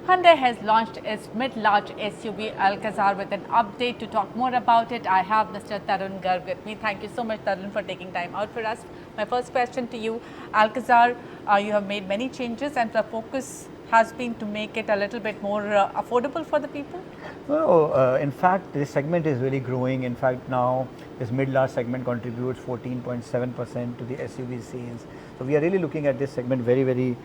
Hyundai has launched its mid-large SUV Alcazar. With an update to talk more about it, I have Mr. Tarun Garg with me. Thank you so much, Tarun, for taking time out for us. My first question to you, Alcazar, you have made many changes and the focus has been to make it a little bit more affordable for the people? Well, in fact, this segment is really growing. In fact, now this mid-large segment contributes 14.7% to the SUV sales. So we are really looking at this segment very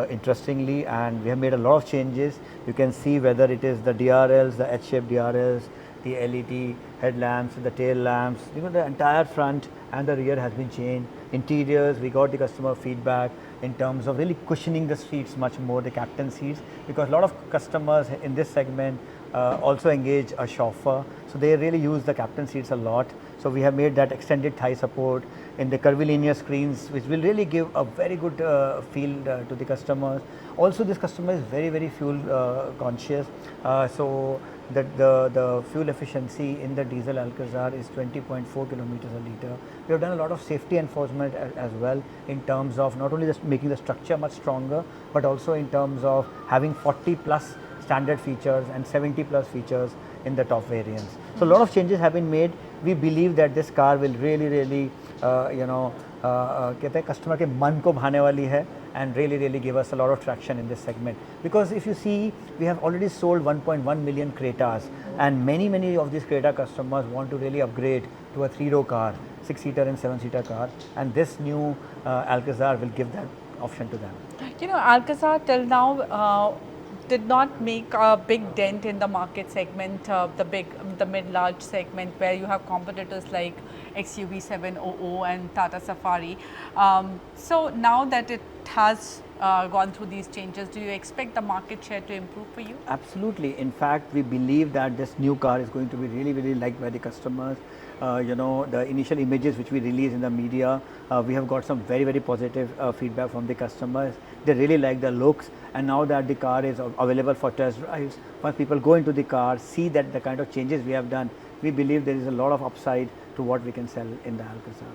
interestingly, and we have made a lot of changes. You can see whether it is the DRLs, the H-shaped DRLs, the LED headlamps, the tail lamps, the entire front and the rear has been changed. Interiors, we got the customer feedback in terms of really cushioning the seats much more, the captain seats, because a lot of customers in this segment also engage a chauffeur, so they really use the captain seats a lot. So we have made that extended thigh support in the curvilinear screens, which will really give a very good feel to the customers. Also, this customer is very fuel conscious, so that the fuel efficiency in the diesel Alcazar is 20.4 kilometers a liter. We have done a lot of safety enforcement as well, in terms of not only just making the structure much stronger, but also in terms of having 40 plus standard features and 70 plus features in the top variants. So a lot of changes have been made. We believe that this car will really कहते हैं customer के मन को भाने वाली है, and really give us a lot of traction in this segment. Because if you see, we have already sold 1.1 million Cretas, and many of these Creta customers want to really upgrade to a 3-row car, 6-seater and 7-seater car, and this new Alcazar will give that option to them. Alcazar till now did not make a big dent in the market segment, the mid-large segment, where you have competitors like XUV700 and Tata Safari. So now that it has gone through these changes, do you expect the market share to improve for you? Absolutely. In fact, we believe that this new car is going to be really liked by the customers. The initial images which we released in the media, we have got some very positive feedback from the customers. They really like the looks, and now that the car is available for test drives, once people go into the car, see that the kind of changes we have done, we believe there is a lot of upside to what we can sell in the Alcazar.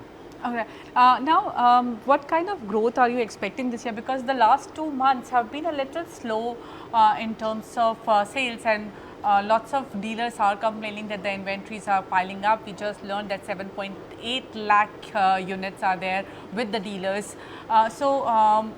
Okay. Now, what kind of growth are you expecting this year? Because the last 2 months have been a little slow in terms of sales, and lots of dealers are complaining that the inventories are piling up. We just learned that 7.8 lakh units are there with the dealers. So,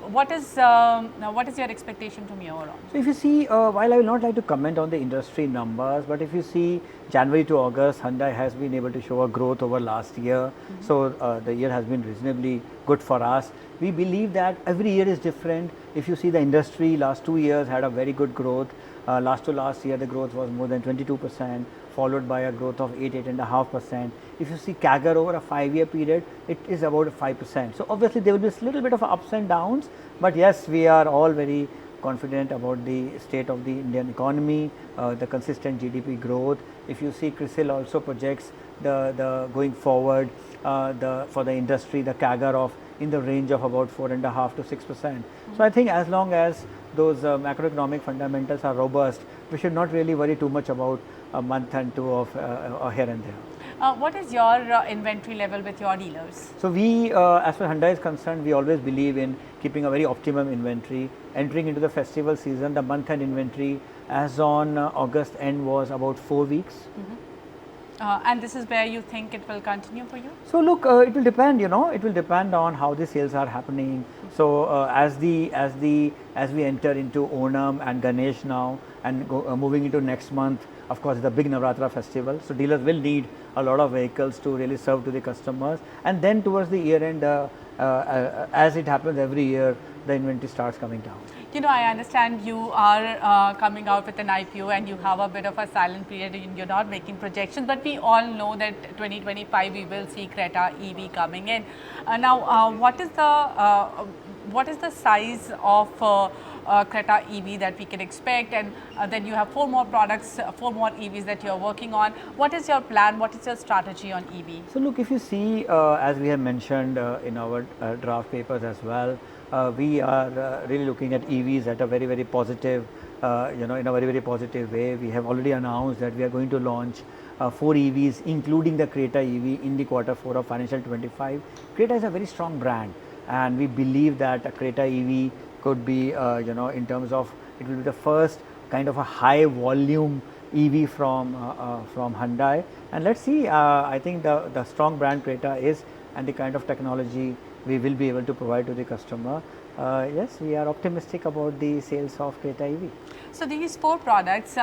what is your expectation from here on? So if you see, while I will not like to comment on the industry numbers, but if you see January to August, Hyundai has been able to show a growth over last year. So the year has been reasonably good for us. We believe that every year is different. If you see the industry, last 2 years had a very good growth. Last to last year, the growth was more than 22%, followed by a growth of 8.5%. If you see CAGR over a 5-year period, it is about 5%. So obviously there will be a little bit of ups and downs, but yes, we are all very confident about the state of the Indian economy, the consistent GDP growth. If you see, CRISIL also projects the going forward for the industry, the CAGR of in the range of about 4.5 to 6%. So I think as long as those macroeconomic fundamentals are robust, we should not really worry too much about a month and two of here and there. What is your inventory level with your dealers? So we, as far as Hyundai is concerned, we always believe in keeping a very optimum inventory. Entering into the festival season, the month-end inventory as on August end was about 4 weeks. And this is where you think it will continue for you? So look, it will depend. It will depend on how the sales are happening. So as we enter into Onam and Ganesh now, and moving into next month, of course, the big Navratra festival. So dealers will need a lot of vehicles to really serve to the customers, and then towards the year end, as it happens every year, the inventory starts coming down. I understand you are coming out with an IPO and you have a bit of a silent period and you're not making projections, but we all know that 2025 we will see Creta EV coming in. Now, what is the size of Creta EV that we can expect, and then you have 4 more products, 4 more EVs that you're working on. What is your plan? What is your strategy on EV? So look, if you see, as we have mentioned in our draft papers as well, we are really looking at EVs at a very positive, in a very positive way. We have already announced that we are going to launch 4 EVs, including the Creta EV, in the Q4 of financial 25. Creta is a very strong brand, and we believe that a Creta EV could be, in terms of, it will be the first kind of a high volume EV from Hyundai, and let's see. I think the strong brand Creta is, and the kind of technology we will be able to provide to the customer. Yes, we are optimistic about the sales of Creta EV. So these 4 products,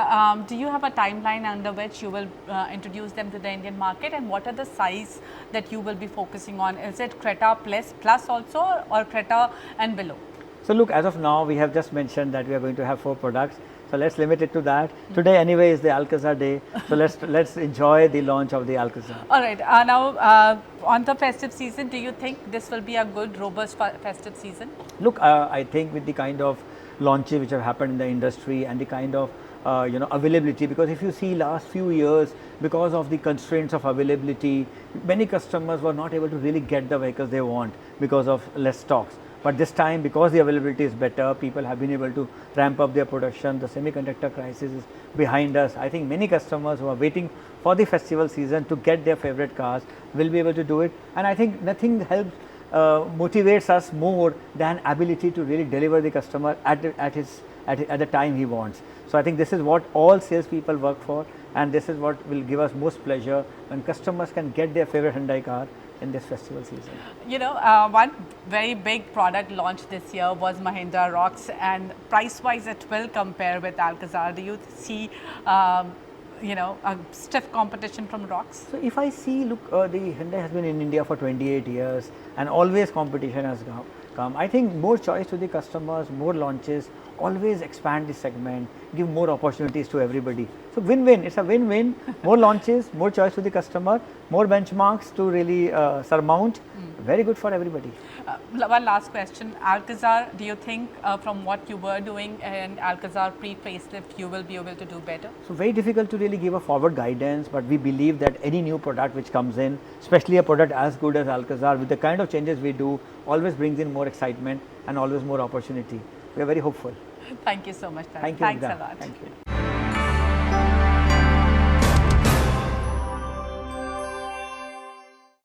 do you have a timeline under which you will introduce them to the Indian market, and what are the size that you will be focusing on? Is it Creta Plus also, or Creta and below? So look, as of now, we have just mentioned that we are going to have 4 products. So let's limit it to that. Today, anyway, is the Alcazar day. So let's enjoy the launch of the Alcazar. All right. Now, on the festive season, do you think this will be a good, robust festive season? Look, I think with the kind of launches which have happened in the industry and the kind of availability, because if you see last few years, because of the constraints of availability, many customers were not able to really get the vehicles they want because of less stocks. But this time, because the availability is better, people have been able to ramp up their production. The semiconductor crisis is behind us. I think many customers who are waiting for the festival season to get their favorite cars will be able to do it. And I think nothing helps motivates us more than ability to really deliver the customer at the time he wants. So I think this is what all salespeople work for, and this is what will give us most pleasure when customers can get their favorite Hyundai car in this festival season. You know, one very big product launched this year was Mahindra Roxx, and price-wise it will compare with Alcazar. Do you see a stiff competition from Roxx? So if I see, look, the Hyundai has been in India for 28 years and always competition has come. I think more choice to the customers, more launches, always expand the segment, give more opportunities to everybody. So win-win, it's a win-win, more launches, more choice to the customer, more benchmarks to really surmount, very good for everybody. One last question, Alcazar, do you think from what you were doing in Alcazar pre-facelift, you will be able to do better? So very difficult to really give a forward guidance, but we believe that any new product which comes in, especially a product as good as Alcazar, with the kind of changes we do, always brings in more excitement and always more opportunity. We are very hopeful. Thank you so much. Thank you. Thanks a lot. Thank you.